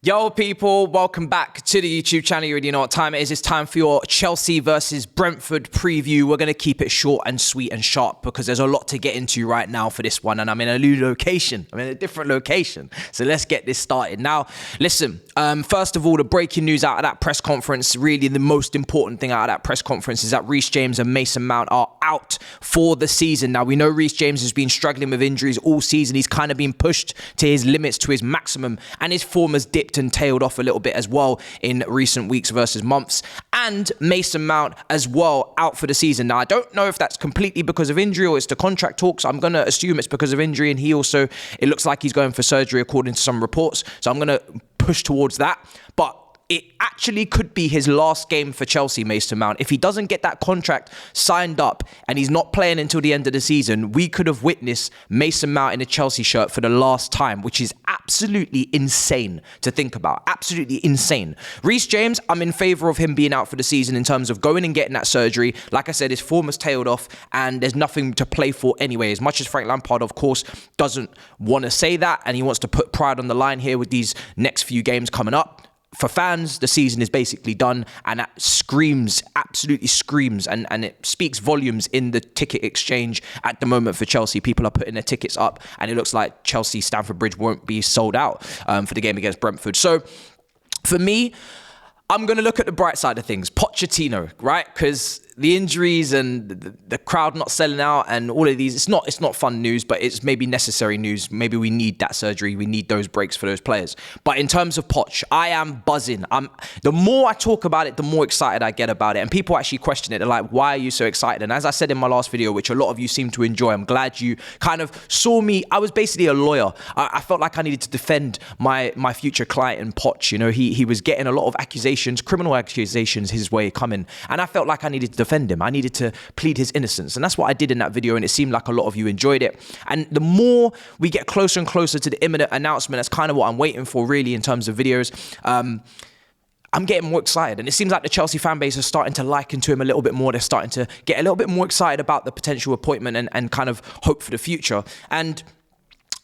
Yo people, welcome back to the YouTube channel. You already know what time it is. It's time for your Chelsea versus Brentford preview. We're going to keep it short and sweet and sharp because there's a lot to get into right now for this one. And I'm in a new location. I'm in a different location. So let's get this started. Now, listen, first of all, the breaking news out of that press conference, really the most important thing out of that press conference is that Reece James and Mason Mount are out for the season. Now, we know Reece James has been struggling with injuries all season. He's kind of been pushed to his limits, to his maximum, and his form has dipped and tailed off a little bit as well in recent weeks versus months. And Mason Mount as well out for the season. Now, I don't know if that's completely because of injury or it's the contract talks. I'm going to assume it's because of injury, and it looks like he's going for surgery according to some reports. So I'm going to push towards that. But it actually could be his last game for Chelsea, Mason Mount. If he doesn't get that contract signed up and he's not playing until the end of the season, we could have witnessed Mason Mount in a Chelsea shirt for the last time, which is absolutely insane to think about. Absolutely insane. Reece James, I'm in favour of him being out for the season in terms of going and getting that surgery. Like I said, his form has tailed off and there's nothing to play for anyway. As much as Frank Lampard, of course, doesn't want to say that and he wants to put pride on the line here with these next few games coming up. For fans, the season is basically done, and that screams, absolutely screams, and it speaks volumes in the ticket exchange at the moment for Chelsea. People are putting their tickets up, and it looks like Chelsea Stamford Bridge won't be sold out for the game against Brentford. So, for me, I'm going to look at the bright side of things. Pochettino, right? Because the injuries and the crowd not selling out and all of these, it's not fun news, but it's maybe necessary news. Maybe we need that surgery. We need those breaks for those players. But in terms of Poch, I am buzzing. The more I talk about it, the more excited I get about it. And people actually question it. They're like, why are you so excited? And as I said in my last video, which a lot of you seem to enjoy, I'm glad you kind of saw me. I was basically a lawyer. I felt like I needed to defend my future client in Poch. You know, he was getting a lot of accusations, criminal accusations his way coming. And I felt like I needed to defend him. I needed to plead his innocence. And that's what I did in that video. And it seemed like a lot of you enjoyed it. And the more we get closer and closer to the imminent announcement, that's kind of what I'm waiting for really in terms of videos. I'm getting more excited. And it seems like the Chelsea fan base is starting to liken to him a little bit more. They're starting to get a little bit more excited about the potential appointment and kind of hope for the future. And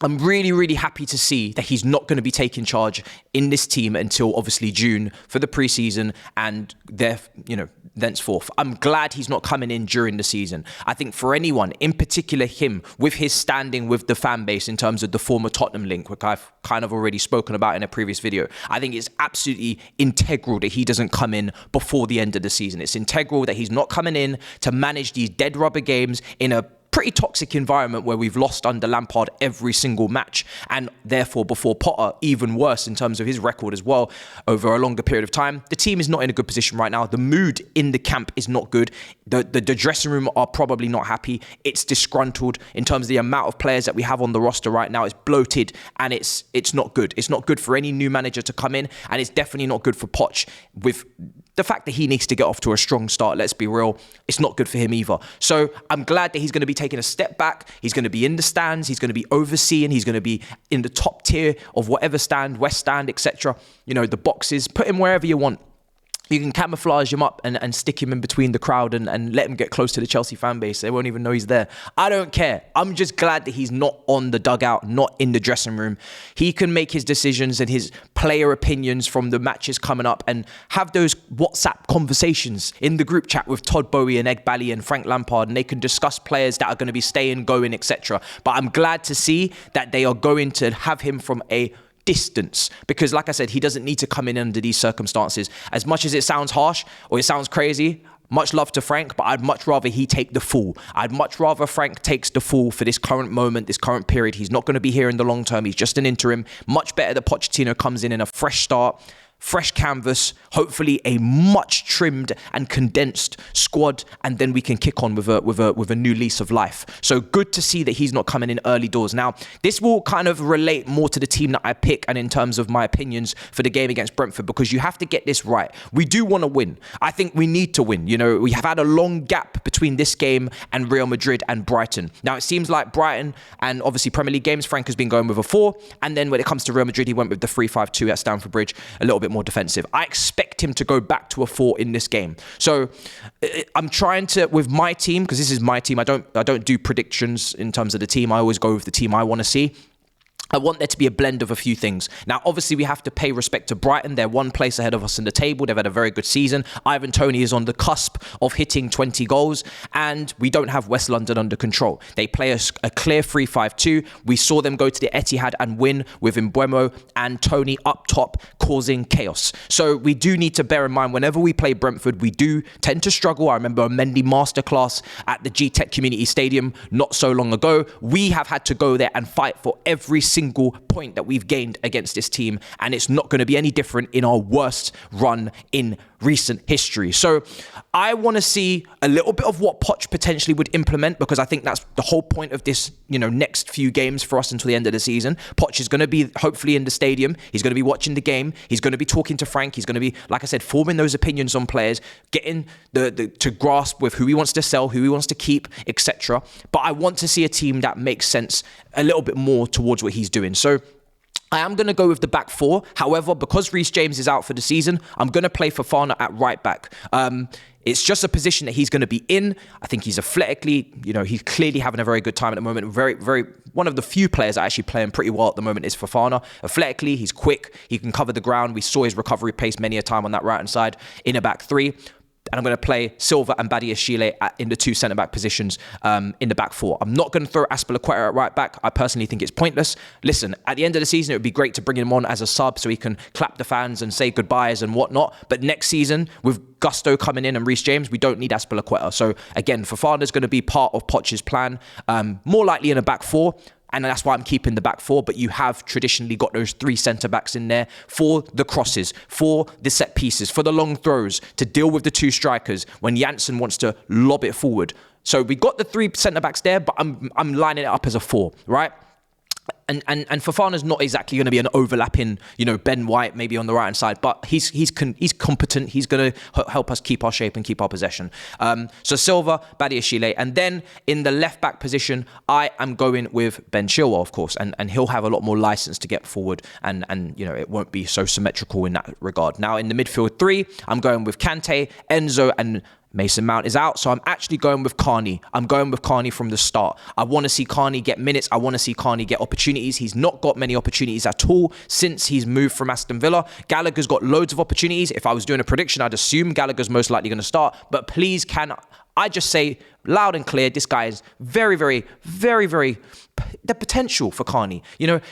I'm really, really happy to see that he's not going to be taking charge in this team until obviously June for the preseason and thenceforth. I'm glad he's not coming in during the season. I think for anyone, in particular him, with his standing with the fan base in terms of the former Tottenham link, which I've kind of already spoken about in a previous video, I think it's absolutely integral that he doesn't come in before the end of the season. It's integral that he's not coming in to manage these dead rubber games in a pretty toxic environment where we've lost under Lampard every single match, and therefore before Potter, even worse in terms of his record as well over a longer period of time. The team is not in a good position right now. The mood in the camp is not good. The dressing room are probably not happy. It's disgruntled in terms of the amount of players that we have on the roster right now. It's bloated and it's not good. It's not good for any new manager to come in, and it's definitely not good for Poch with the fact that he needs to get off to a strong start. Let's be real. It's not good for him either. So I'm glad that he's going to be taking a step back. He's going to be in the stands. He's going to be overseeing. He's going to be in the top tier of whatever stand, West Stand, etc. You know, the boxes. Put him wherever you want. You can camouflage him up and stick him in between the crowd and let him get close to the Chelsea fan base. They won't even know he's there. I don't care. I'm just glad that he's not on the dugout, not in the dressing room. He can make his decisions and his player opinions from the matches coming up and have those WhatsApp conversations in the group chat with Todd Bowie and Ed Bally and Frank Lampard, and they can discuss players that are going to be staying, going, etc. But I'm glad to see that they are going to have him from a distance, because like I said, he doesn't need to come in under these circumstances. As much as it sounds harsh or it sounds crazy, much love to Frank, but I'd much rather he take the fall. I'd much rather Frank takes the fall for this current moment, this current period. He's not going to be here in the long term. He's just an interim. Much better that Pochettino comes in a fresh start, fresh canvas, hopefully a much trimmed and condensed squad, and then we can kick on with a new lease of life. So good to see that he's not coming in early doors. Now, this will kind of relate more to the team that I pick and in terms of my opinions for the game against Brentford, because you have to get this right. We do want to win. I think we need to win. You know, we have had a long gap between this game and Real Madrid and Brighton. Now, it seems like Brighton and obviously Premier League games, Frank has been going with a 4, and then when it comes to Real Madrid, he went with the 3-5-2 at Stamford Bridge, a little bit more defensive. I expect him to go back to a 4 in this game. So I'm trying to, with my team, because this is my team, I don't do predictions in terms of the team. I always go with the team I want to see. I want there to be a blend of a few things. Now, obviously, we have to pay respect to Brighton. They're one place ahead of us in the table. They've had a very good season. Ivan Toney is on the cusp of hitting 20 goals, and we don't have West London under control. They play a clear 3-5-2. We saw them go to the Etihad and win with Mbeumo and Toney up top, causing chaos. So we do need to bear in mind, whenever we play Brentford, we do tend to struggle. I remember a Mendy masterclass at the G-Tech Community Stadium not so long ago. We have had to go there and fight for every single point that we've gained against this team, and it's not going to be any different in our worst run in recent history. So I want to see a little bit of what Poch potentially would implement, because I think that's the whole point of this, next few games for us until the end of the season. Poch is going to be hopefully in the stadium. He's going to be watching the game. He's going to be talking to Frank. He's going to be, like I said, forming those opinions on players, getting to grasp with who he wants to sell, who he wants to keep, etc. But I want to see a team that makes sense a little bit more towards what he's doing. So I am going to go with the back four. However, because Reece James is out for the season, I'm going to play Fofana at right back. It's just a position that he's going to be in. I think he's athletically, he's clearly having a very good time at the moment. Very, very, one of the few players that actually playing pretty well at the moment is Fofana. Athletically, he's quick. He can cover the ground. We saw his recovery pace many a time on that right-hand side in a back three. And I'm going to play Silva and Badiashile in the two centre-back positions in the back four. I'm not going to throw Azpilicueta at right back. I personally think it's pointless. Listen, at the end of the season, it would be great to bring him on as a sub so he can clap the fans and say goodbyes and whatnot. But next season, with Gusto coming in and Reece James, we don't need Azpilicueta. So again, Fofana's going to be part of Poch's plan, more likely in a back four. And that's why I'm keeping the back four. But you have traditionally got those three centre-backs in there for the crosses, for the set pieces, for the long throws, to deal with the two strikers when Janssen wants to lob it forward. So we got the three centre-backs there, but I'm lining it up as a four, right? And Fofana's not exactly going to be an overlapping, Ben White maybe on the right hand side, but he's competent. He's going to help us keep our shape and keep our possession. So Silva, Badiashile, and then in the left back position, I am going with Ben Chilwell, of course, and he'll have a lot more license to get forward, and it won't be so symmetrical in that regard. Now in the midfield three, I'm going with Kante, Enzo, and Mason Mount is out, so I'm actually going with Carney. I'm going with Carney from the start. I want to see Carney get minutes. I want to see Carney get opportunities. He's not got many opportunities at all since he's moved from Aston Villa. Gallagher's got loads of opportunities. If I was doing a prediction, I'd assume Gallagher's most likely going to start. But please, can I just say loud and clear, this guy is very, very, very, very... the potential for Carney.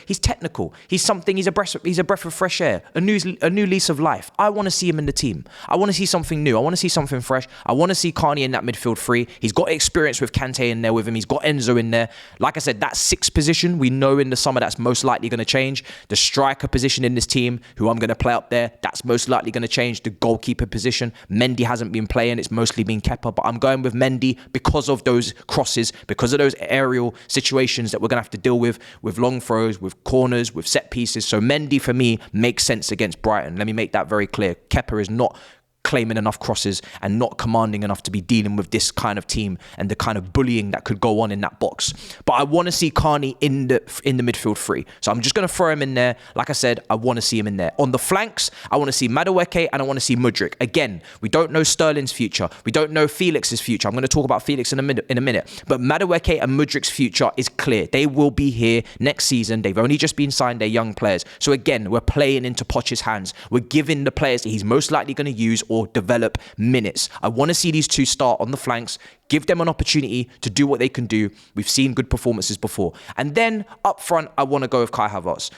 He's technical. He's something. He's a breath of fresh air. A new lease of life. I want to see him in the team. I want to see something new. I want to see something fresh. I want to see Carney in that midfield three. He's got experience with Kante in there with him. He's got Enzo in there. Like I said, that sixth position, we know in the summer that's most likely going to change. The striker position in this team, who I'm going to play up there, that's most likely going to change. The goalkeeper position, Mendy hasn't been playing. It's mostly been Kepa, but I'm going with Mendy because of those crosses, because of those aerial situations that we're going to have to deal with long throws, with corners, with set pieces. So Mendy, for me, makes sense against Brighton. Let me make that very clear. Kepa is not claiming enough crosses and not commanding enough to be dealing with this kind of team and the kind of bullying that could go on in that box. But I want to see Carney in the midfield three. So I'm just going to throw him in there. Like I said, I want to see him in there. On the flanks, I want to see Madueke and I want to see Mudryk. Again, we don't know Sterling's future. We don't know Felix's future. I'm going to talk about Felix in a minute. But Madueke and Mudryk's future is clear. They will be here next season. They've only just been signed. They're young players. So again, we're playing into Poch's hands. We're giving the players that he's most likely going to use or develop minutes. I want to see these two start on the flanks, give them an opportunity to do what they can do. We've seen good performances before. And then up front, I want to go with Kai Havertz.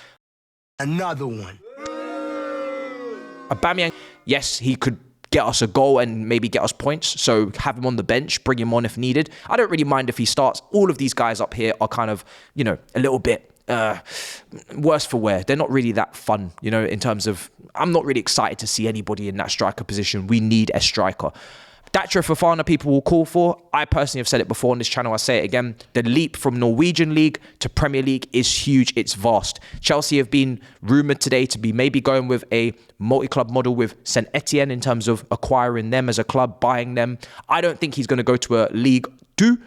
Another one. Aubameyang, yes, he could get us a goal and maybe get us points. So have him on the bench, bring him on if needed. I don't really mind if he starts. All of these guys up here are kind of, a little bit worse for wear. They're not really that fun, in terms of, I'm not really excited to see anybody in that striker position. We need a striker. Datro Fofana, people will call for. I personally have said it before on this channel. I say it again. The leap from Norwegian League to Premier League is huge. It's vast. Chelsea have been rumoured today to be maybe going with a multi-club model with Saint Etienne in terms of acquiring them as a club, buying them. I don't think he's going to go to a League 2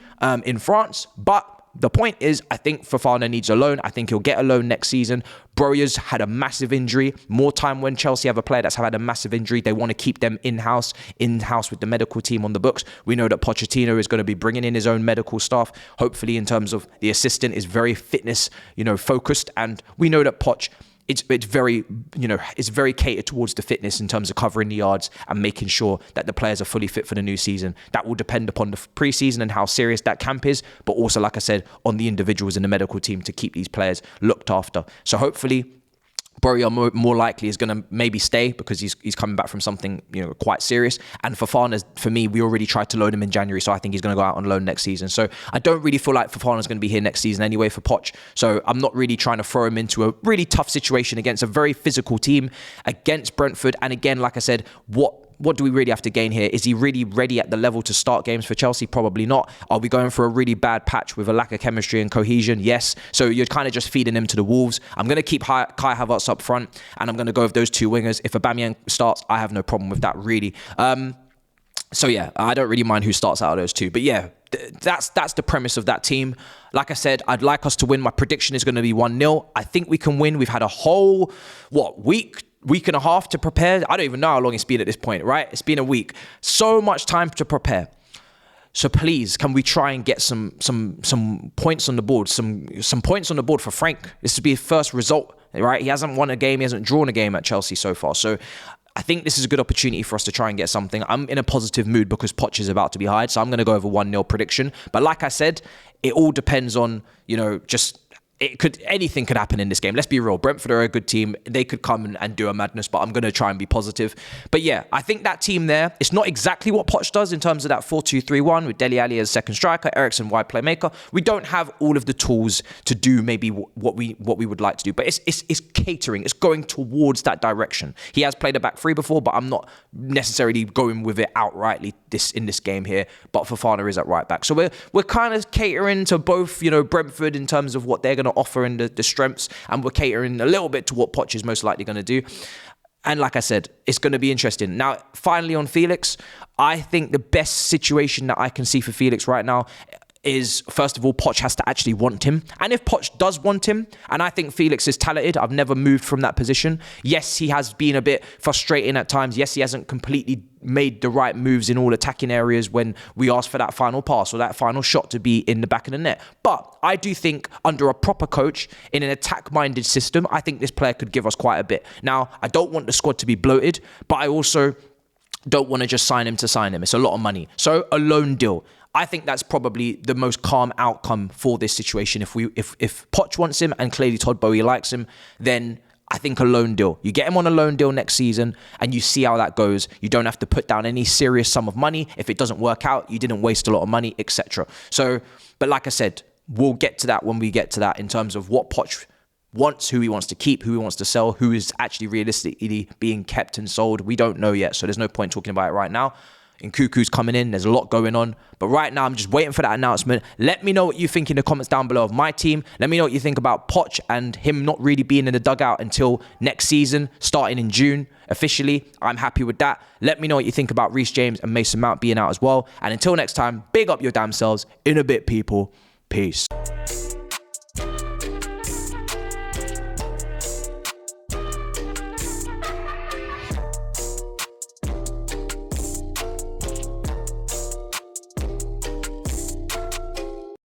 in France, but the point is, I think Fofana needs a loan. I think he'll get a loan next season. Broja's had a massive injury. More time when Chelsea have a player that's had a massive injury. They want to keep them in-house with the medical team on the books. We know that Pochettino is going to be bringing in his own medical staff. Hopefully, in terms of the assistant, is very fitness, focused. And we know that Poch, it's very catered towards the fitness in terms of covering the yards and making sure that the players are fully fit for the new season. That will depend upon the preseason and how serious that camp is, but also, like I said, on the individuals in the medical team to keep these players looked after. So hopefully, Broja more likely is going to maybe stay because he's coming back from something quite serious. And Fofana, for me, we already tried to loan him in January, so I think he's going to go out on loan next season. So I don't really feel like Fofana's going to be here next season anyway for Poch. So I'm not really trying to throw him into a really tough situation against a very physical team, against Brentford. And again, like I said, what do we really have to gain here? Is he really ready at the level to start games for Chelsea? Probably not. Are we going for a really bad patch with a lack of chemistry and cohesion? Yes. So you're kind of just feeding him to the wolves. I'm going to keep Kai Havertz up front, and I'm going to go with those two wingers. If Aubameyang starts, I have no problem with that, really. So yeah, I don't really mind who starts out of those two. But yeah, that's the premise of that team. Like I said, I'd like us to win. My prediction is going to be 1-0. I think we can win. We've had a whole, week and a half to prepare. I don't even know how long it's been at this point, right? It's been a week. So much time to prepare. So please, can we try and get some points on the board, some points on the board for Frank? This would be his first result, right? He hasn't won a game. He hasn't drawn a game at Chelsea so far. So I think this is a good opportunity for us to try and get something. I'm in a positive mood because Poch is about to be hired. So I'm going to go over 1-0 prediction. But like I said, it all depends on, anything could happen in this game. Let's be real. Brentford are a good team. They could come and do a madness, but I'm going to try and be positive. But yeah, I think that team there, it's not exactly what Poch does in terms of that 4-2-3-1 with Dele Alli as second striker, Eriksen wide playmaker. We don't have all of the tools to do maybe what we would like to do, but it's catering. It's going towards that direction. He has played a back three before, but I'm not necessarily going with it outrightly in this game here. But Fofana is at right back. So we're kind of catering to both, Brentford in terms of what they're going to offer and the strengths, and we're catering a little bit to what Poch is most likely going to do. And like I said, it's going to be interesting. Now, finally on Felix, I think the best situation that I can see for Felix right now is, first of all, Poch has to actually want him. And if Poch does want him, and I think Felix is talented, I've never moved from that position. Yes, he has been a bit frustrating at times. Yes, he hasn't completely made the right moves in all attacking areas when we asked for that final pass or that final shot to be in the back of the net. But I do think under a proper coach in an attack-minded system, I think this player could give us quite a bit. Now, I don't want the squad to be bloated, but I also don't want to just sign him to sign him. It's a lot of money. So a loan deal. I think that's probably the most calm outcome for this situation. If Poch wants him and clearly Todd Boehly likes him, then I think a loan deal. You get him on a loan deal next season and you see how that goes. You don't have to put down any serious sum of money. If it doesn't work out, you didn't waste a lot of money, etc. So, but like I said, we'll get to that when we get to that in terms of what Poch wants, who he wants to keep, who he wants to sell, who is actually realistically being kept and sold. We don't know yet, so there's no point talking about it right now. Nkuku's coming in. There's a lot going on. But right now, I'm just waiting for that announcement. Let me know what you think in the comments down below of my team. Let me know what you think about Poch and him not really being in the dugout until next season, starting in June officially. I'm happy with that. Let me know what you think about Reece James and Mason Mount being out as well. And until next time, big up your damn selves. In a bit, people. Peace.